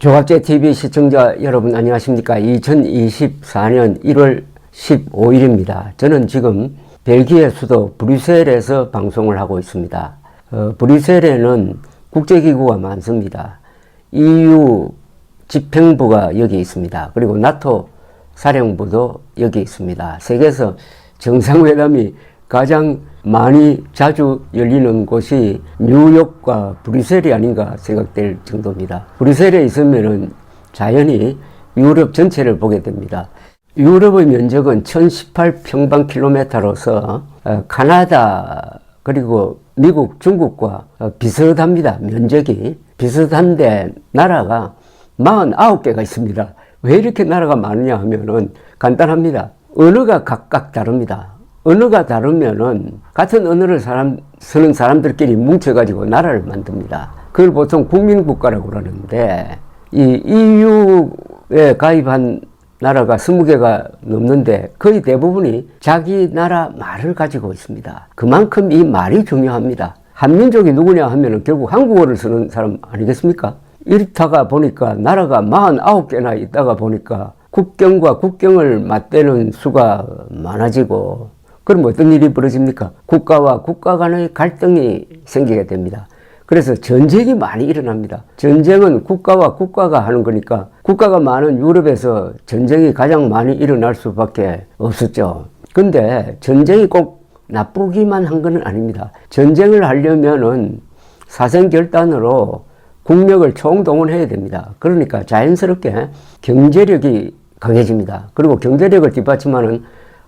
조갑제 TV 시청자 여러분 안녕하십니까? 2024년 1월 15일입니다. 저는 지금 벨기에 수도 브뤼셀에서 방송을 하고 있습니다. 브뤼셀에는 국제기구가 많습니다. EU 집행부가 여기 있습니다. 그리고 나토 사령부도 여기 있습니다. 세계에서 정상회담이 가장 많이 자주 열리는 곳이 뉴욕과 브뤼셀이 아닌가 생각될 정도입니다. 브뤼셀에 있으면은 자연히 유럽 전체를 보게 됩니다. 유럽의 면적은 1018평방킬로미터로서 카나다 그리고 미국, 중국과 비슷합니다. 면적이 비슷한데 나라가 49개가 있습니다. 왜 이렇게 나라가 많으냐 하면은 간단합니다. 언어가 각각 다릅니다. 언어가 다르면은 같은 언어를 쓰는 사람들끼리 뭉쳐가지고 나라를 만듭니다. 그걸 보통 국민국가라고 그러는데 이 EU에 가입한 나라가 20개가 넘는데 거의 대부분이 자기 나라 말을 가지고 있습니다. 그만큼 이 말이 중요합니다. 한민족이 누구냐 하면은 결국 한국어를 쓰는 사람 아니겠습니까? 이렇다가 보니까 나라가 49개나 있다가 보니까 국경과 국경을 맞대는 수가 많아지고 그럼 어떤 일이 벌어집니까? 국가와 국가 간의 갈등이 생기게 됩니다. 그래서 전쟁이 많이 일어납니다. 전쟁은 국가와 국가가 하는 거니까 국가가 많은 유럽에서 전쟁이 가장 많이 일어날 수밖에 없었죠. 근데 전쟁이 꼭 나쁘기만 한 건 아닙니다. 전쟁을 하려면은 사생결단으로 국력을 총동원해야 됩니다. 그러니까 자연스럽게 경제력이 강해집니다. 그리고 경제력을 뒷받침하는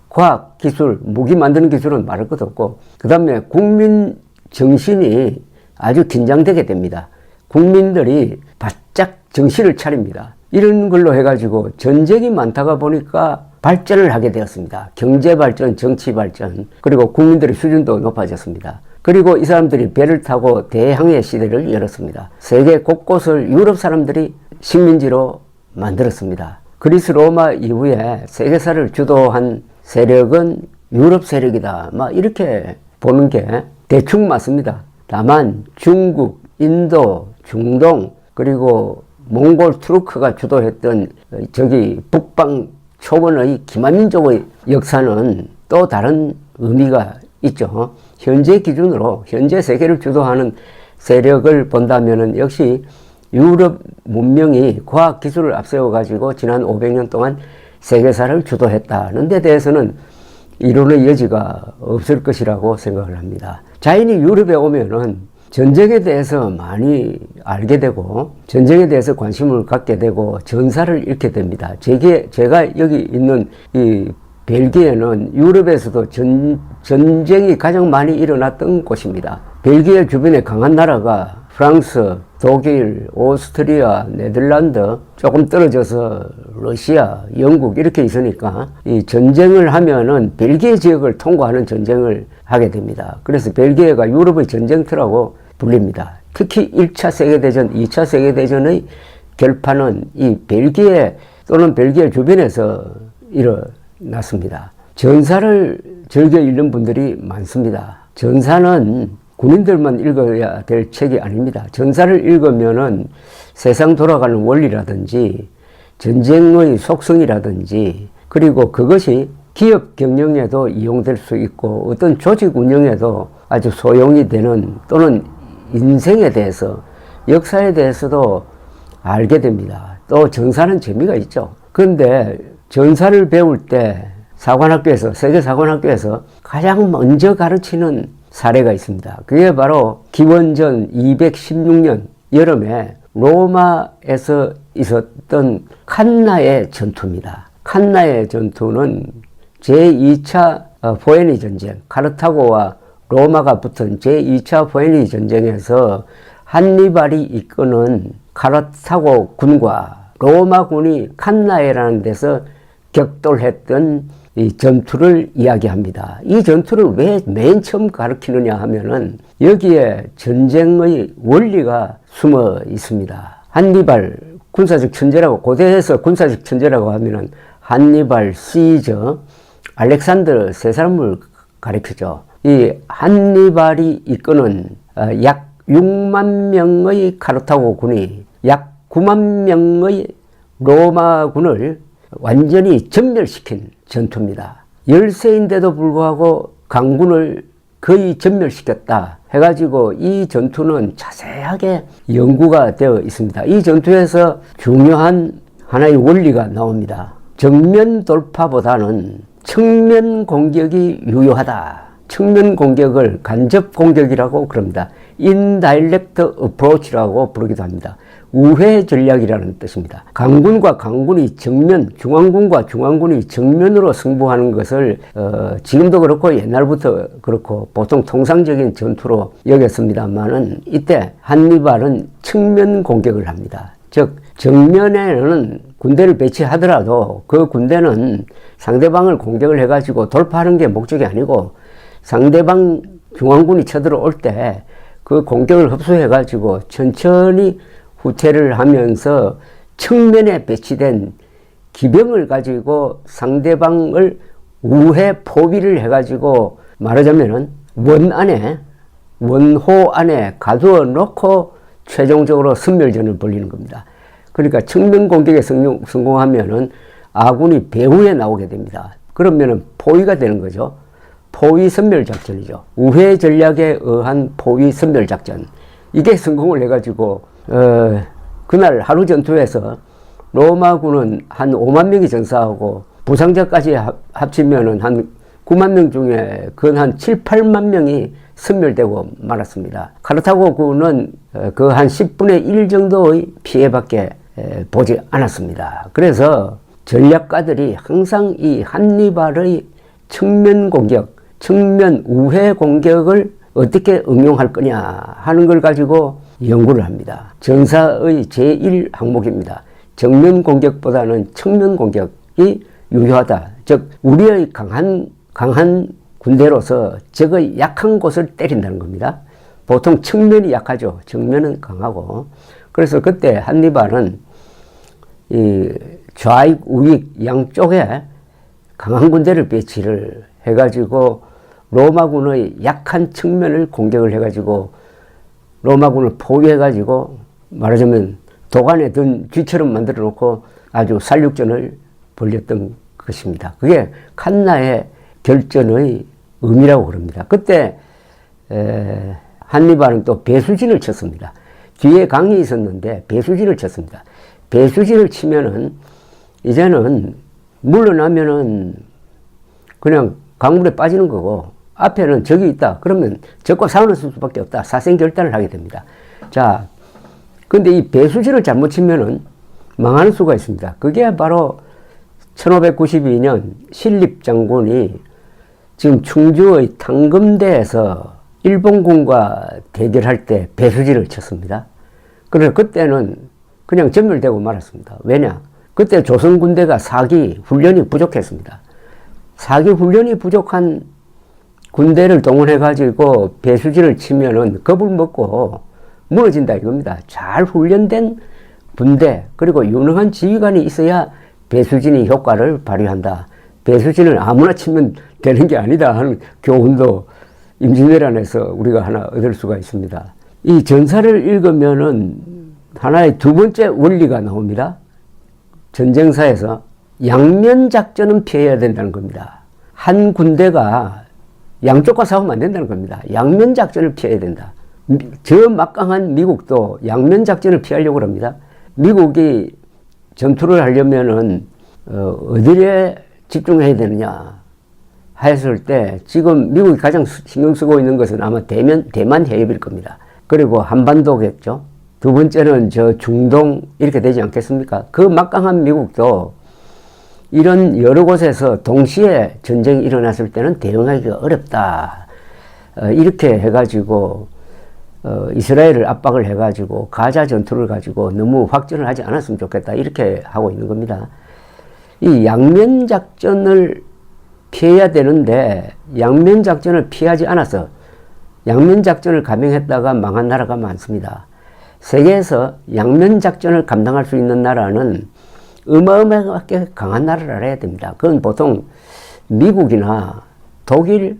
과학, 기술, 무기 만드는 기술은 말할 것도 없고 그 다음에 국민 정신이 아주 긴장되게 됩니다. 국민들이 바짝 정신을 차립니다. 이런 걸로 해가지고 전쟁이 많다가 보니까 발전을 하게 되었습니다. 경제 발전, 정치 발전, 그리고 국민들의 수준도 높아졌습니다. 그리고 이 사람들이 배를 타고 대항해 시대를 열었습니다. 세계 곳곳을 유럽 사람들이 식민지로 만들었습니다. 그리스 로마 이후에 세계사를 주도한 세력은 유럽 세력이다. 이렇게 보는 게 대충 맞습니다. 다만 중국, 인도, 중동 그리고 몽골 투르크가 주도했던 저기 북방 초원의 기만민족의 역사는 또 다른 의미가 있죠. 현재 기준으로 현재 세계를 주도하는 세력을 본다면은 역시 유럽 문명이 과학 기술을 앞세워 가지고 지난 500년 동안 세계사를 주도했다는 데 대해서는 이론의 여지가 없을 것이라고 생각을 합니다. 자연히 유럽에 오면은 전쟁에 대해서 많이 알게 되고 전쟁에 대해서 관심을 갖게 되고 전사를 잃게 됩니다. 제가 여기 있는 이 벨기에는 유럽에서도 전쟁이 가장 많이 일어났던 곳입니다. 벨기에 주변에 강한 나라가 프랑스, 독일, 오스트리아, 네덜란드, 조금 떨어져서 러시아, 영국 이렇게 있으니까 이 전쟁을 하면은 벨기에 지역을 통과하는 전쟁을 하게 됩니다. 그래서 벨기에가 유럽의 전쟁터라고 불립니다. 특히 1차 세계대전, 2차 세계대전의 결판은 이 벨기에 또는 벨기에 주변에서 일어났습니다. 전사를 즐겨 읽는 분들이 많습니다. 전사는 군인들만 읽어야 될 책이 아닙니다. 전사를 읽으면은 세상 돌아가는 원리라든지 전쟁의 속성이라든지 그리고 그것이 기업 경영에도 이용될 수 있고 어떤 조직 운영에도 아주 소용이 되는 또는 인생에 대해서 역사에 대해서도 알게 됩니다. 또 전사는 재미가 있죠. 그런데 전사를 배울 때 사관학교에서 세계사관학교에서 가장 먼저 가르치는 사례가 있습니다. 그게 바로 기원전 216년 여름에 로마에서 있었던 칸나의 전투입니다. 칸나의 전투는 제2차 포에니 전쟁, 카르타고와 로마가 붙은 제2차 포에니 전쟁에서 한니발이 이끄는 카르타고 군과 로마 군이 칸나에라는 데서 격돌했던 이 전투를 이야기합니다. 이 전투를 왜 맨 처음 가르치느냐 하면은 여기에 전쟁의 원리가 숨어 있습니다. 한니발 군사적 천재라고 고대에서 군사적 천재라고 하면은 한니발, 시저, 알렉산더 세 사람을 가리키죠. 이 한니발이 이끄는 약 6만 명의 카르타고 군이 약 9만 명의 로마군을 완전히 전멸시킨 전투입니다. 열세인데도 불구하고 강군을 거의 전멸시켰다 해가지고 이 전투는 자세하게 연구가 되어 있습니다. 이 전투에서 중요한 하나의 원리가 나옵니다. 정면 돌파보다는 측면 공격이 유효하다. 측면 공격을 간접 공격이라고 그럽니다. indirect approach라고 부르기도 합니다. 우회 전략이라는 뜻입니다. 강군과 강군이 정면, 중앙군과 중앙군이 정면으로 승부하는 것을 지금도 그렇고 옛날부터 그렇고 보통 통상적인 전투로 여겼습니다만은 이때 한니발은 측면 공격을 합니다. 즉 정면에는 군대를 배치하더라도 그 군대는 상대방을 공격을 해가지고 돌파하는 게 목적이 아니고 상대방 중앙군이 쳐들어올 때 그 공격을 흡수해가지고 천천히 후퇴를 하면서 측면에 배치된 기병을 가지고 상대방을 우회 포위를 해가지고 말하자면은 원호 안에 가두어 놓고 최종적으로 섬멸전을 벌리는 겁니다. 그러니까 측면 공격에 성공하면은 아군이 배후에 나오게 됩니다. 그러면은 포위가 되는 거죠. 포위 섬멸 작전이죠. 우회 전략에 의한 포위 섬멸 작전. 이게 성공을 해가지고 그날 하루 전투에서 로마군은 한 5만 명이 전사하고 부상자까지 합치면은 한 9만 명 중에 그 한 7, 8만 명이 섬멸되고 말았습니다. 카르타고군은 그 한 10분의 1 정도의 피해밖에 보지 않았습니다. 그래서 전략가들이 항상 이 한니발의 측면 공격, 측면 우회 공격을 어떻게 응용할 거냐 하는 걸 가지고 연구를 합니다. 전사의 제1항목입니다. 정면 공격보다는 측면 공격이 유효하다. 즉 우리의 강한 군대로서 적의 약한 곳을 때린다는 겁니다. 보통 측면이 약하죠. 정면은 강하고. 그래서 그때 한니발은 이 좌익, 우익 양쪽에 강한 군대를 배치를 해가지고 로마군의 약한 측면을 공격을 해가지고 로마군을 포위해가지고 말하자면 도관에 든 쥐처럼 만들어 놓고 아주 살육전을 벌였던 것입니다. 그게 칸나의 결전의 의미라고 그럽니다. 그때 한니발은 또 배수진을 쳤습니다. 뒤에 강이 있었는데 배수진을 쳤습니다. 배수진을 치면은 이제는 물러나면은 그냥 강물에 빠지는 거고 앞에는 적이 있다. 그러면 적과 싸우는 수밖에 없다. 사생결단을 하게 됩니다. 자, 근데 이 배수진을 잘못 치면은 망하는 수가 있습니다. 그게 바로 1592년 신립 장군이 지금 충주의 탕금대에서 일본군과 대결할 때 배수진을 쳤습니다. 그래서 그때는 그냥 전멸되고 말았습니다. 왜냐? 그때 조선 군대가 사기 훈련이 부족했습니다. 사기 훈련이 부족한 군대를 동원해가지고 배수진을 치면은 겁을 먹고 무너진다 이겁니다. 잘 훈련된 군대 그리고 유능한 지휘관이 있어야 배수진이 효과를 발휘한다. 배수진을 아무나 치면 되는 게 아니다 하는 교훈도 임진왜란에서 우리가 하나 얻을 수가 있습니다. 이 전사를 읽으면은 하나의 두 번째 원리가 나옵니다. 전쟁사에서 양면 작전은 피해야 된다는 겁니다. 한 군대가 양쪽과 싸우면 안 된다는 겁니다. 양면 작전을 피해야 된다. 저 막강한 미국도 양면 작전을 피하려고 합니다. 미국이 전투를 하려면은 어디에 집중해야 되느냐 했을 때 지금 미국이 가장 신경 쓰고 있는 것은 아마 대만 해협일 겁니다. 그리고 한반도겠죠. 두 번째는 저 중동 이렇게 되지 않겠습니까? 그 막강한 미국도 이런 여러 곳에서 동시에 전쟁이 일어났을 때는 대응하기가 어렵다. 이렇게 해가지고 이스라엘을 압박을 해가지고 가자 전투를 가지고 너무 확전을 하지 않았으면 좋겠다. 이렇게 하고 있는 겁니다. 이 양면 작전을 피해야 되는데 양면 작전을 피하지 않아서 양면 작전을 감행했다가 망한 나라가 많습니다. 세계에서 양면 작전을 감당할 수 있는 나라는 어마어마하게 강한 나라를 알아야 됩니다. 그건 보통 미국이나 독일,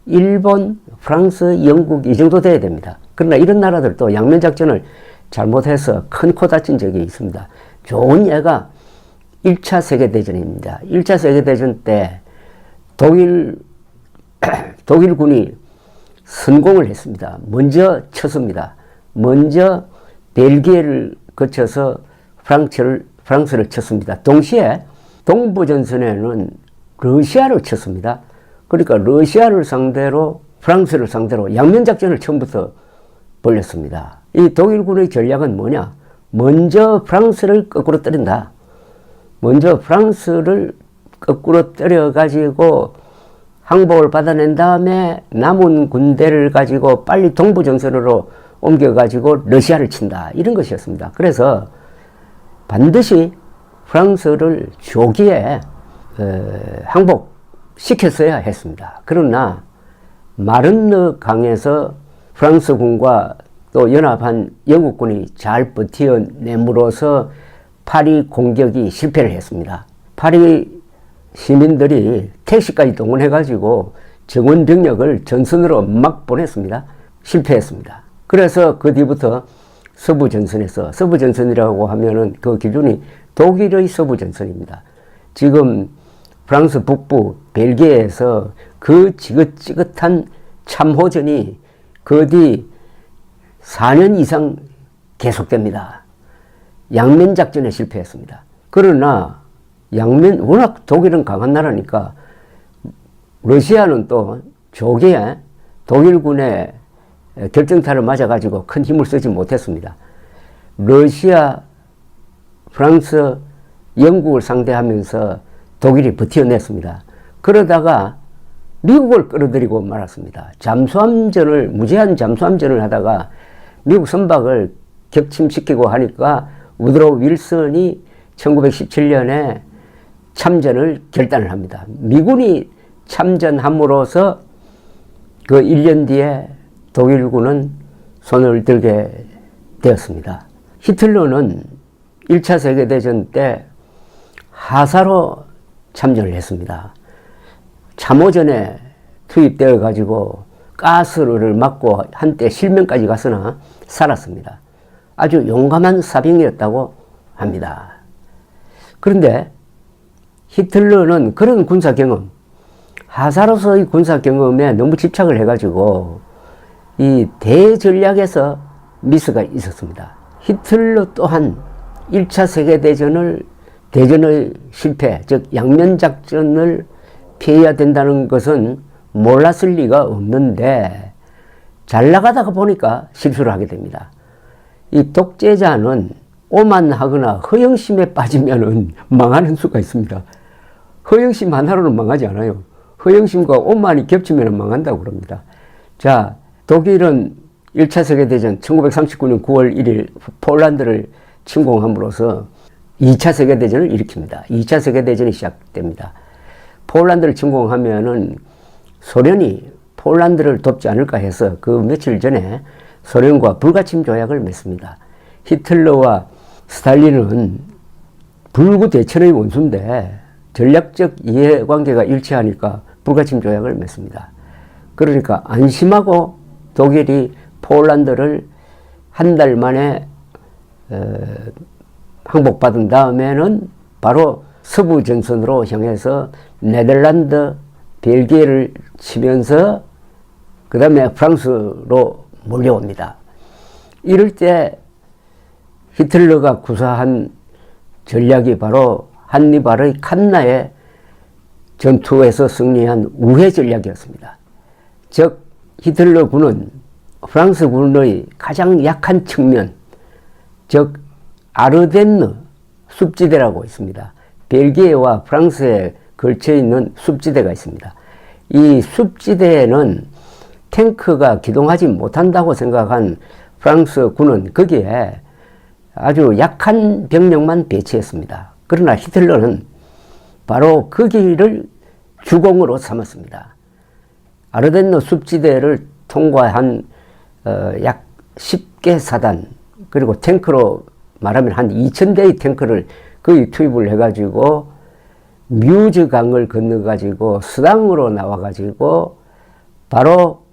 일본, 프랑스, 영국 이 정도 돼야 됩니다. 그러나 이런 나라들도 양면 작전을 잘못해서 큰 코 다친 적이 있습니다. 좋은 예가 1차 세계대전입니다. 1차 세계대전 때 독일군이 성공을 했습니다. 먼저 쳤습니다. 먼저 벨기에를 거쳐서 프랑스를 쳤습니다. 동시에 동부전선에는 러시아를 쳤습니다. 그러니까 러시아를 상대로 프랑스를 상대로 양면작전을 처음부터 벌였습니다. 이 독일군의 전략은 뭐냐? 먼저 프랑스를 거꾸로 때린다. 먼저 프랑스를 거꾸로 때려가지고 항복을 받아낸 다음에 남은 군대를 가지고 빨리 동부전선으로 옮겨가지고 러시아를 친다. 이런 것이었습니다. 그래서 반드시 프랑스를 조기에 항복시켰어야 했습니다. 그러나 마른느 강에서 프랑스군과 또 연합한 영국군이 잘 버텨내므로서 파리 공격이 실패를 했습니다. 파리 시민들이 택시까지 동원해가지고 정원 병력을 전선으로 막 보냈습니다. 실패했습니다. 그래서 그 뒤부터 서부전선에서, 서부전선이라고 하면은 그 기준이 독일의 서부전선입니다. 지금 프랑스 북부 벨기에에서 그 지긋지긋한 참호전이 그 뒤 4년 이상 계속됩니다. 양면작전에 실패했습니다. 그러나 워낙 독일은 강한 나라니까 러시아는 또 조기에 독일군의 결정타를 맞아가지고 큰 힘을 쓰지 못했습니다. 러시아, 프랑스, 영국을 상대하면서 독일이 버텨냈습니다. 그러다가 미국을 끌어들이고 말았습니다. 무제한 잠수함전을 하다가 미국 선박을 격침시키고 하니까 우드로 윌슨이 1917년에 참전을 결단을 합니다. 미군이 참전함으로써 그 1년 뒤에 독일군은 손을 들게 되었습니다. 히틀러는 1차 세계대전 때 하사로 참전을 했습니다. 참호전에 투입되어 가지고 가스를 맞고 한때 실명까지 갔으나 살았습니다. 아주 용감한 사병이었다고 합니다. 그런데 히틀러는 그런 군사 경험, 하사로서의 군사 경험에 너무 집착을 해가지고 이 대전략에서 미스가 있었습니다. 히틀러 또한 1차 세계대전의 실패, 즉 양면작전을 피해야 된다는 것은 몰랐을 리가 없는데 잘 나가다가 보니까 실수를 하게 됩니다. 이 독재자는 오만하거나 허영심에 빠지면은 망하는 수가 있습니다. 허영심 하나로는 망하지 않아요. 허영심과 오만이 겹치면 망한다고 그럽니다. 자, 독일은 1차 세계대전 1939년 9월 1일 폴란드를 침공함으로써 2차 세계대전을 일으킵니다. 2차 세계대전이 시작됩니다. 폴란드를 침공하면은 소련이 폴란드를 돕지 않을까 해서 그 며칠 전에 소련과 불가침 조약을 맺습니다. 히틀러와 스탈린은 불구대천의 원수인데 전략적 이해관계가 일치하니까 불가침 조약을 맺습니다. 그러니까 안심하고 독일이 폴란드를 한 달 만에 항복받은 다음에는 바로 서부 전선으로 향해서 네덜란드, 벨기에를 치면서 그 다음에 프랑스로 몰려옵니다. 이럴 때 히틀러가 구사한 전략이 바로 한니발의 칸나의 전투에서 승리한 우회 전략이었습니다. 즉 히틀러 군은 프랑스 군의 가장 약한 측면, 즉 아르덴느 숲지대라고 있습니다. 벨기에와 프랑스에 걸쳐 있는 숲지대가 있습니다. 이 숲지대에는 탱크가 기동하지 못한다고 생각한 프랑스 군은 거기에 아주 약한 병력만 배치했습니다. 그러나 히틀러는 바로 거기를 주공으로 삼았습니다. 아르덴느 숲지대를 통과한 약 10개 사단, 그리고 탱크로 말하면 한 2000대의 탱크를 거기 투입을 해가지고 뮤즈 강을 건너가지고 수당으로 나와가지고 바로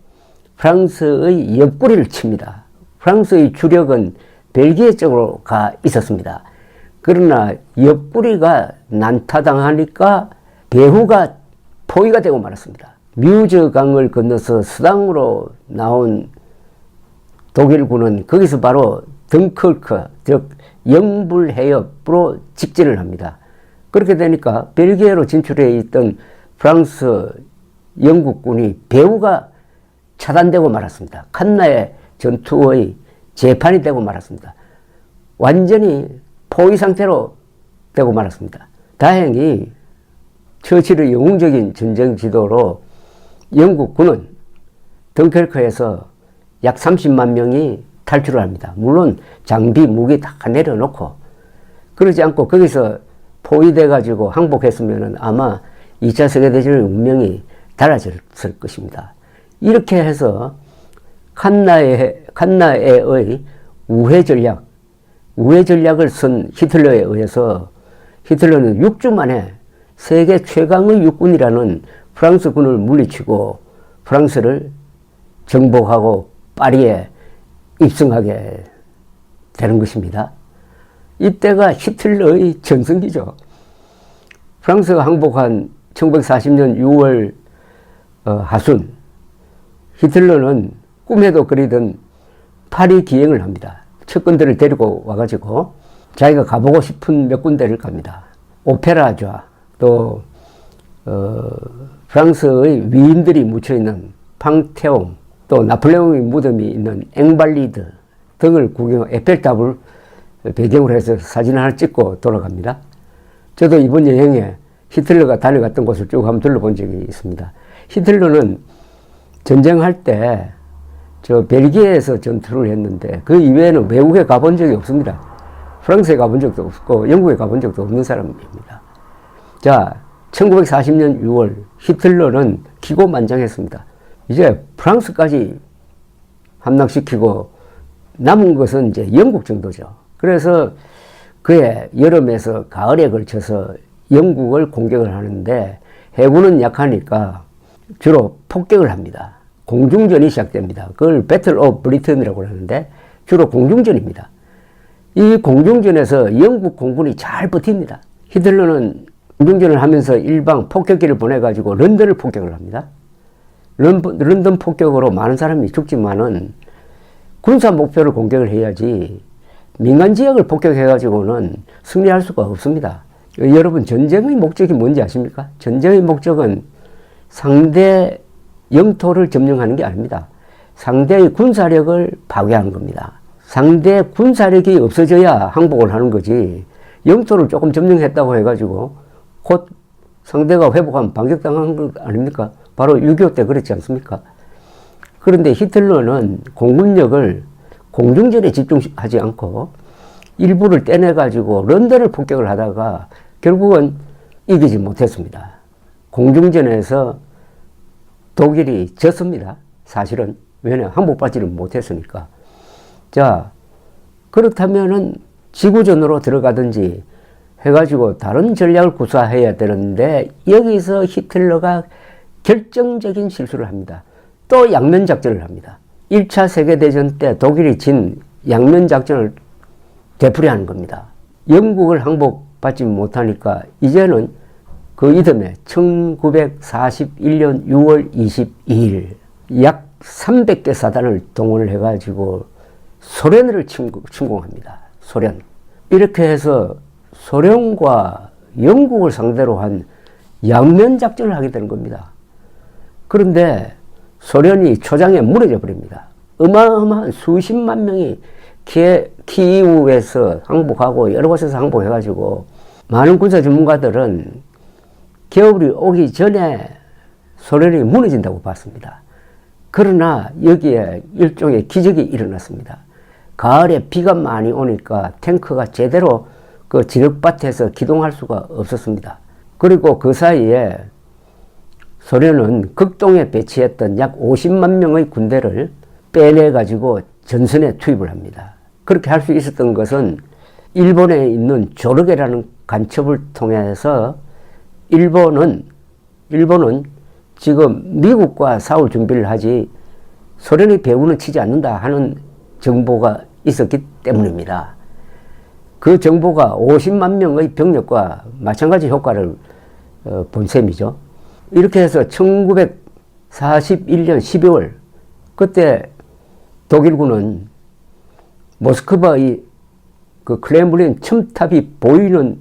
프랑스의 옆구리를 칩니다. 프랑스의 주력은 벨기에 쪽으로 가 있었습니다. 그러나 옆구리가 난타당하니까 배후가 포위가 되고 말았습니다. 뮤즈강을 건너서 수당으로 나온 독일군은 거기서 바로 덩커크, 즉 영불해협으로 직진을 합니다. 그렇게 되니까 벨기에로 진출해 있던 프랑스, 영국군이 배후가 차단되고 말았습니다. 칸나의 전투의 재판이 되고 말았습니다. 완전히 포위 상태로 되고 말았습니다. 다행히 처칠의 영웅적인 전쟁 지도로 영국군은 덩케르크에서 약 30만 명이 탈출을 합니다. 물론 장비, 무기 다 내려놓고, 그러지 않고 거기서 포위돼 가지고 항복했으면 아마 2차 세계대전의 운명이 달라졌을 것입니다. 이렇게 해서 칸나에의 우회 전략을 쓴 히틀러에 의해서 히틀러는 6주 만에 세계 최강의 육군이라는 프랑스군을 물리치고 프랑스를 정복하고 파리에 입성하게 되는 것입니다. 이때가 히틀러의 전성기죠. 프랑스가 항복한 1940년 6월 하순, 히틀러는 꿈에도 그리던 파리 기행을 합니다. 측근들을 데리고 와가지고 자기가 가보고 싶은 몇 군데를 갑니다. 오페라좌, 또 프랑스의 위인들이 묻혀있는 팡테옹, 또 나폴레옹의 무덤이 있는 앵발리드 등을 구경, 에펠탑을 배경으로 해서 사진 하나 찍고 돌아갑니다. 저도 이번 여행에 히틀러가 다녀갔던 곳을 쭉 한번 둘러본 적이 있습니다. 히틀러는 전쟁할 때 저 벨기에에서 전투를 했는데 그 이외에는 외국에 가본 적이 없습니다. 프랑스에 가본 적도 없고 영국에 가본 적도 없는 사람입니다. 자, 1940년 6월 히틀러는 기고만장했습니다. 이제 프랑스까지 함락시키고 남은 것은 이제 영국 정도죠. 그래서 그해 여름에서 가을에 걸쳐서 영국을 공격을 하는데 해군은 약하니까 주로 폭격을 합니다. 공중전이 시작됩니다. 그걸 배틀 오브 브리튼이라고 하는데 주로 공중전입니다. 이 공중전에서 영국 공군이 잘 버팁니다. 히틀러는 공중전을 하면서 일방 폭격기를 보내가지고 런던을 폭격을 합니다. 런던 폭격으로 많은 사람이 죽지만은 군사 목표를 공격을 해야지 민간 지역을 폭격해가지고는 승리할 수가 없습니다. 여러분, 전쟁의 목적이 뭔지 아십니까? 전쟁의 목적은 상대 영토를 점령하는 게 아닙니다. 상대의 군사력을 파괴하는 겁니다. 상대 군사력이 없어져야 항복을 하는 거지, 영토를 조금 점령했다고 해가지고 곧 상대가 회복하면 반격당한 것 아닙니까? 바로 6.25 때 그랬지 않습니까? 그런데 히틀러는 공군력을 공중전에 집중하지 않고 일부를 떼내가지고 런던을 폭격을 하다가 결국은 이기지 못했습니다. 공중전에서 독일이 졌습니다. 사실은. 왜냐, 항복받지를 못했으니까. 자, 그렇다면은 지구전으로 들어가든지 해가지고 다른 전략을 구사해야 되는데 여기서 히틀러가 결정적인 실수를 합니다. 또 양면작전을 합니다. 1차 세계대전 때 독일이 진 양면작전을 되풀이하는 겁니다. 영국을 항복받지 못하니까 이제는 그 이듬해 1941년 6월 22일 약 300개 사단을 동원을 해가지고 소련을 침공합니다. 소련. 이렇게 해서 소련과 영국을 상대로 한 양면작전을 하게 되는 겁니다. 그런데 소련이 초장에 무너져 버립니다. 어마어마한 수십만 명이 키이우에서 항복하고 여러 곳에서 항복해가지고 많은 군사 전문가들은 겨울이 오기 전에 소련이 무너진다고 봤습니다. 그러나 여기에 일종의 기적이 일어났습니다. 가을에 비가 많이 오니까 탱크가 제대로 그 지륵밭에서 기동할 수가 없었습니다. 그리고 그 사이에 소련은 극동에 배치했던 약 50만 명의 군대를 빼내가지고 전선에 투입을 합니다. 그렇게 할 수 있었던 것은 일본에 있는 조르게라는 간첩을 통해서 일본은 지금 미국과 싸울 준비를 하지 소련의 배후는 치지 않는다 하는 정보가 있었기 때문입니다. 그 정보가 50만 명의 병력과 마찬가지 효과를 본 셈이죠. 이렇게 해서 1941년 12월 그때 독일군은 모스크바의 그 크렘린 첨탑이 보이는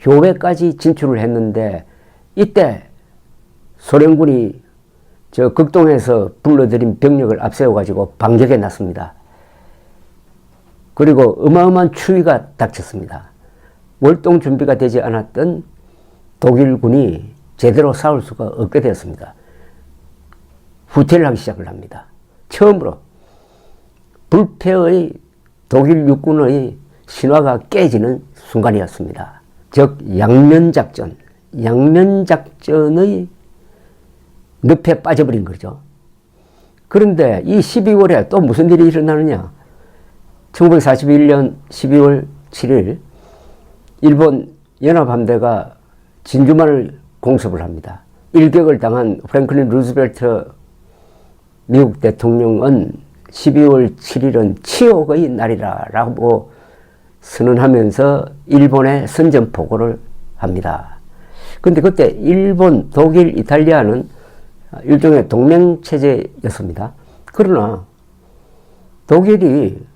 교외까지 진출을 했는데 이때 소련군이 저 극동에서 불러들인 병력을 앞세워가지고 반격에 났습니다. 그리고 어마어마한 추위가 닥쳤습니다. 월동 준비가 되지 않았던 독일군이 제대로 싸울 수가 없게 되었습니다. 후퇴를 하기 시작을 합니다. 처음으로 불패의 독일 육군의 신화가 깨지는 순간이었습니다. 즉 양면작전, 양면작전의 늪에 빠져버린 거죠. 그런데 이 12월에 또 무슨 일이 일어나느냐. 1941년 12월 7일 일본 연합함대가 진주만을 공습을 합니다. 일격을 당한 프랭클린 루즈벨트 미국 대통령은 12월 7일은 치욕의 날이라 라고 선언하면서 일본에 선전포고를 합니다. 근데 그때 일본, 독일, 이탈리아는 일종의 동맹체제였습니다. 그러나 독일이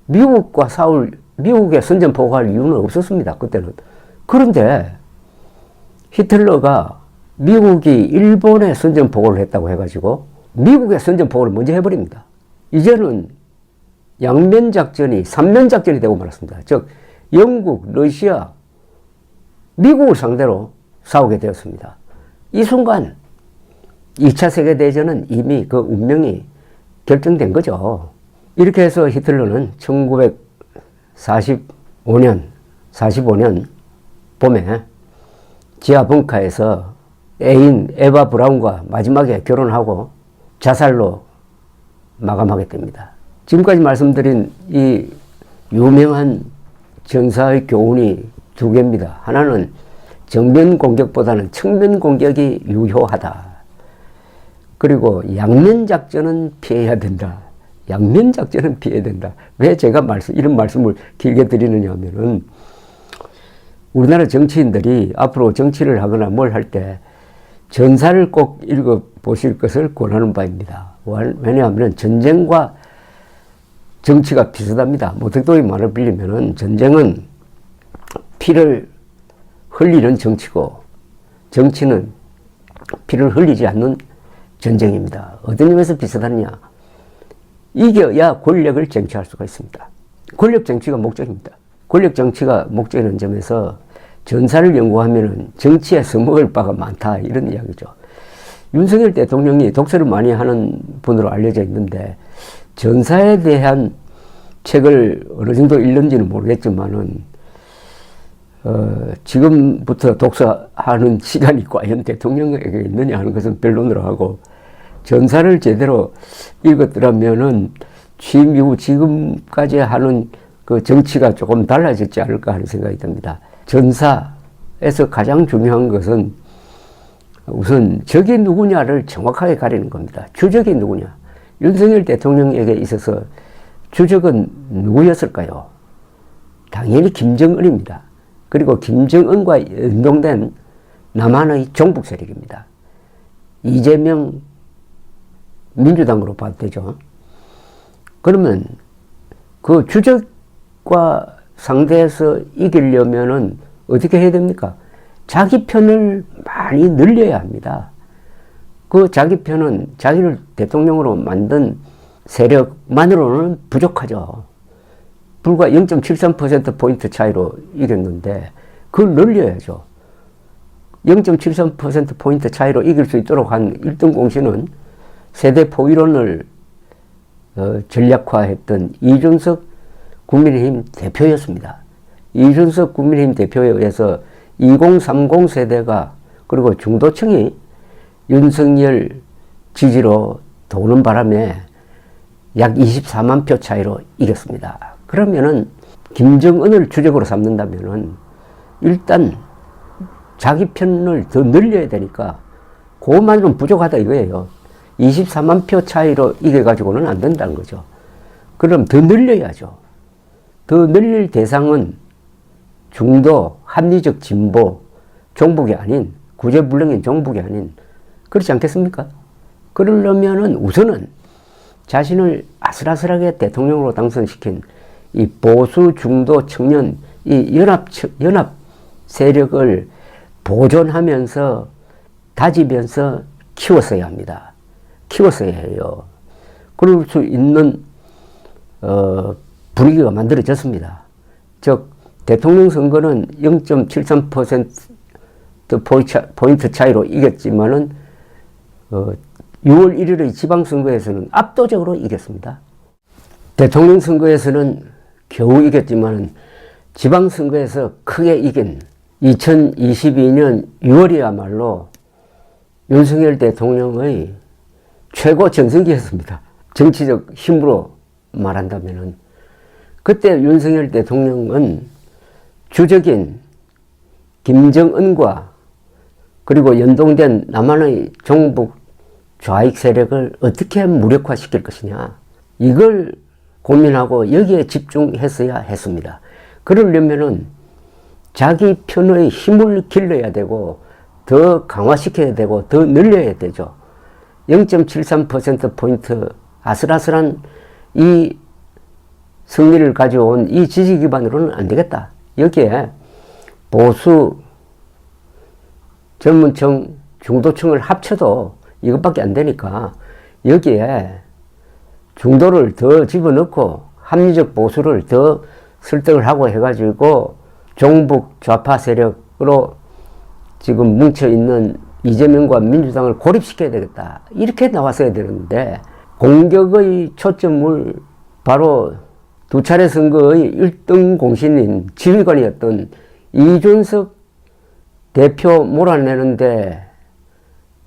미국과 미국에 선전포고할 이유는 없었습니다. 그때는. 그런데 히틀러가 미국이 일본에 선전포고를 했다고 해가지고 미국에 선전포고를 먼저 해버립니다. 이제는 양면작전이 삼면작전이 되고 말았습니다. 즉 영국, 러시아, 미국을 상대로 싸우게 되었습니다. 이 순간 2차 세계대전은 이미 그 운명이 결정된 거죠. 이렇게 해서 히틀러는 1945년 봄에 지하 벙커에서 애인 에바 브라운과 마지막에 결혼하고 자살로 마감하게 됩니다. 지금까지 말씀드린 이 유명한 전사의 교훈이 두 개입니다. 하나는 정면 공격보다는 측면 공격이 유효하다. 그리고 양면 작전은 피해야 된다. 양면 작전은 피해야 된다. 왜 제가 이런 말씀을 길게 드리느냐 하면은 우리나라 정치인들이 앞으로 정치를 하거나 뭘 할 때 전사를 꼭 읽어 보실 것을 권하는 바입니다. 왜냐하면 전쟁과 정치가 비슷합니다. 모택동의 말을 빌리면은 전쟁은 피를 흘리는 정치고 정치는 피를 흘리지 않는 전쟁입니다. 어떤 점에서 비슷하느냐? 이겨야 권력을 쟁취할 수가 있습니다. 권력 쟁취가 목적입니다. 권력 쟁취가 목적이라는 점에서 전사를 연구하면 정치에 써먹을 바가 많다 이런 이야기죠. 윤석열 대통령이 독서를 많이 하는 분으로 알려져 있는데 전사에 대한 책을 어느 정도 읽는지는 모르겠지만은 지금부터 독서하는 시간이 과연 대통령에게 있느냐 하는 것은 변론으로 하고 전사를 제대로 읽었더라면은 취임 이후 지금까지 하는 그 정치가 조금 달라졌지 않을까 하는 생각이 듭니다. 전사에서 가장 중요한 것은 우선 적이 누구냐를 정확하게 가리는 겁니다. 주적이 누구냐. 윤석열 대통령에게 있어서 주적은 누구였을까요? 당연히 김정은입니다. 그리고 김정은과 연동된 남한의 종북 세력입니다. 이재명 민주당으로 봐도 되죠. 그러면 그 주적과 상대해서 이기려면은 어떻게 해야 됩니까? 자기 편을 많이 늘려야 합니다. 그 자기 편은 자기를 대통령으로 만든 세력만으로는 부족하죠. 불과 0.73%포인트 차이로 이겼는데 그걸 늘려야죠. 0.73%포인트 차이로 이길 수 있도록 한 1등 공신은 세대 포위론을 전략화했던 이준석 국민의힘 대표였습니다. 이준석 국민의힘 대표에 의해서 2030 세대가 그리고 중도층이 윤석열 지지로 도는 바람에 약 24만 표 차이로 이겼습니다. 그러면은 김정은을 주적으로 삼는다면은 일단 자기 편을 더 늘려야 되니까 그것만으로는 부족하다 이거예요. 24만 표 차이로 이겨가지고는 안 된다는 거죠. 그럼 더 늘려야죠. 더 늘릴 대상은 중도, 합리적 진보, 종북이 아닌, 구제불능인 종북이 아닌, 그렇지 않겠습니까? 그러려면은 우선은 자신을 아슬아슬하게 대통령으로 당선시킨 이 보수 중도 청년 이 연합 세력을 보존하면서 다지면서 키웠어야 합니다. 키웠어야 해요. 그럴 수 있는 분위기가 만들어졌습니다. 즉 대통령 선거는 0.73% 포인트 차이로 이겼지만은 6월 1일의 지방선거에서는 압도적으로 이겼습니다. 대통령 선거에서는 겨우 이겼지만은 지방선거에서 크게 이긴 2022년 6월이야말로 윤석열 대통령의 최고 전성기였습니다. 정치적 힘으로 말한다면은 그때 윤석열 대통령은 주적인 김정은과 그리고 연동된 남한의 종북 좌익 세력을 어떻게 무력화시킬 것이냐 이걸 고민하고 여기에 집중했어야 했습니다. 그러려면은 자기 편의 힘을 길러야 되고 더 강화시켜야 되고 더 늘려야 되죠. 0.73%포인트 아슬아슬한 이 승리를 가져온 이 지지 기반으로는 안 되겠다. 여기에 보수, 젊은층, 중도층을 합쳐도 이것밖에 안 되니까 여기에 중도를 더 집어넣고 합리적 보수를 더 설득을 하고 해가지고 종북 좌파 세력으로 지금 뭉쳐있는 이재명과 민주당을 고립시켜야 되겠다. 이렇게 나왔어야 되는데 공격의 초점을 바로 두 차례 선거의 1등 공신인 지휘관이었던 이준석 대표 몰아내는데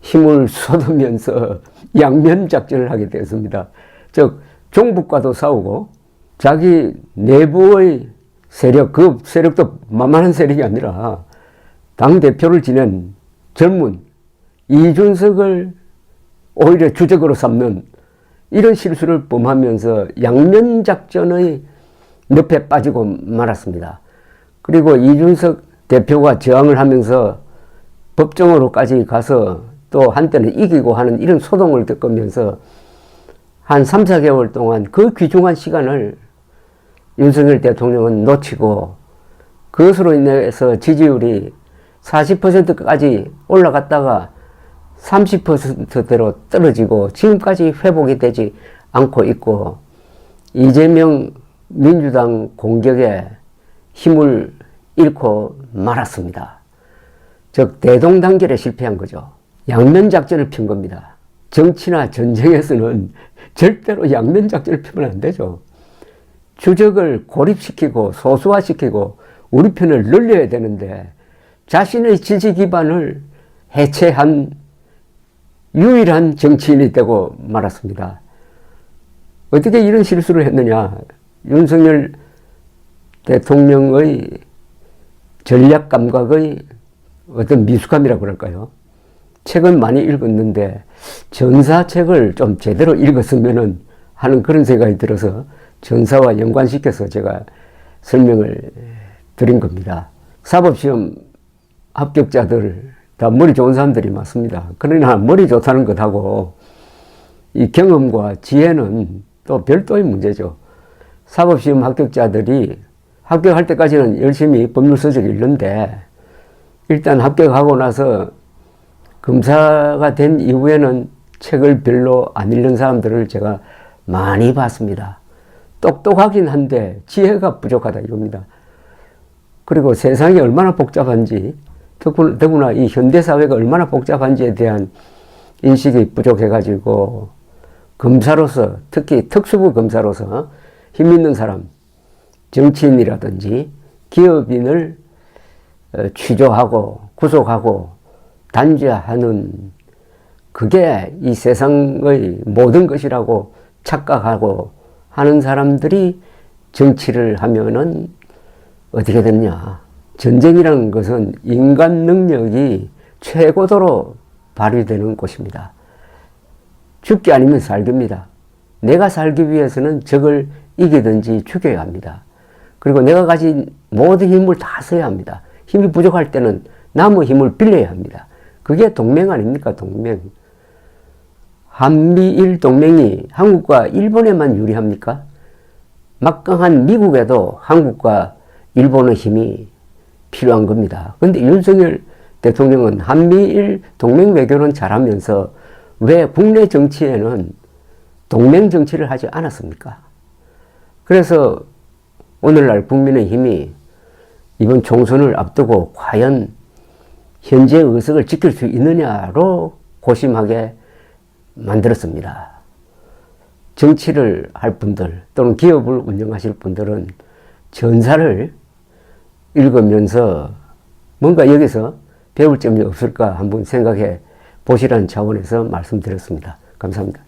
힘을 쏟으면서 양면 작전을 하게 되었습니다. 즉 종북과도 싸우고 자기 내부의 세력, 그 세력도 만만한 세력이 아니라 당대표를 지낸 젊은 이준석을 오히려 주적으로 삼는 이런 실수를 범하면서 양면작전의 늪에 빠지고 말았습니다. 그리고 이준석 대표가 저항을 하면서 법정으로까지 가서 또 한때는 이기고 하는 이런 소동을 겪으면서 한 3, 4개월 동안 그 귀중한 시간을 윤석열 대통령은 놓치고 그것으로 인해서 지지율이 40%까지 올라갔다가 30%대로 떨어지고 지금까지 회복이 되지 않고 있고 이재명 민주당 공격에 힘을 잃고 말았습니다. 즉 대동단결에 실패한 거죠. 양면작전을 핀 겁니다. 정치나 전쟁에서는 절대로 양면작전을 피면 안 되죠. 주적을 고립시키고 소수화시키고 우리 편을 늘려야 되는데 자신의 지지 기반을 해체한 유일한 정치인이 되고 말았습니다. 어떻게 이런 실수를 했느냐. 윤석열 대통령의 전략 감각의 어떤 미숙함이라고 그럴까요? 책은 많이 읽었는데 전사책을 좀 제대로 읽었으면 하는 그런 생각이 들어서 전사와 연관시켜서 제가 설명을 드린 겁니다. 사법시험 합격자들 다 머리 좋은 사람들이 많습니다. 그러나 머리 좋다는 것하고 이 경험과 지혜는 또 별도의 문제죠. 사법시험 합격자들이 합격할 때까지는 열심히 법률서적 읽는데 일단 합격하고 나서 검사가 된 이후에는 책을 별로 안 읽는 사람들을 제가 많이 봤습니다. 똑똑하긴 한데 지혜가 부족하다 이겁니다. 그리고 세상이 얼마나 복잡한지 더구나 이 현대사회가 얼마나 복잡한지에 대한 인식이 부족해가지고 검사로서 특히 특수부 검사로서 힘 있는 사람 정치인이라든지 기업인을 취조하고 구속하고 단죄하는 그게 이 세상의 모든 것이라고 착각하고 하는 사람들이 정치를 하면은 어떻게 되느냐. 전쟁이라는 것은 인간 능력이 최고도로 발휘되는 곳입니다. 죽기 아니면 살기입니다. 내가 살기 위해서는 적을 이기든지 죽여야 합니다. 그리고 내가 가진 모든 힘을 다 써야 합니다. 힘이 부족할 때는 남의 힘을 빌려야 합니다. 그게 동맹 아닙니까? 동맹. 한미일 동맹이 한국과 일본에만 유리합니까? 막강한 미국에도 한국과 일본의 힘이 필요한 겁니다. 그런데 윤석열 대통령은 한미일 동맹 외교는 잘하면서 왜 국내 정치에는 동맹 정치를 하지 않았습니까? 그래서 오늘날 국민의힘이 이번 총선을 앞두고 과연 현재 의석을 지킬 수 있느냐로 고심하게 만들었습니다. 정치를 할 분들 또는 기업을 운영하실 분들은 전사를 읽으면서 뭔가 여기서 배울 점이 없을까 한번 생각해 보시라는 차원에서 말씀드렸습니다. 감사합니다.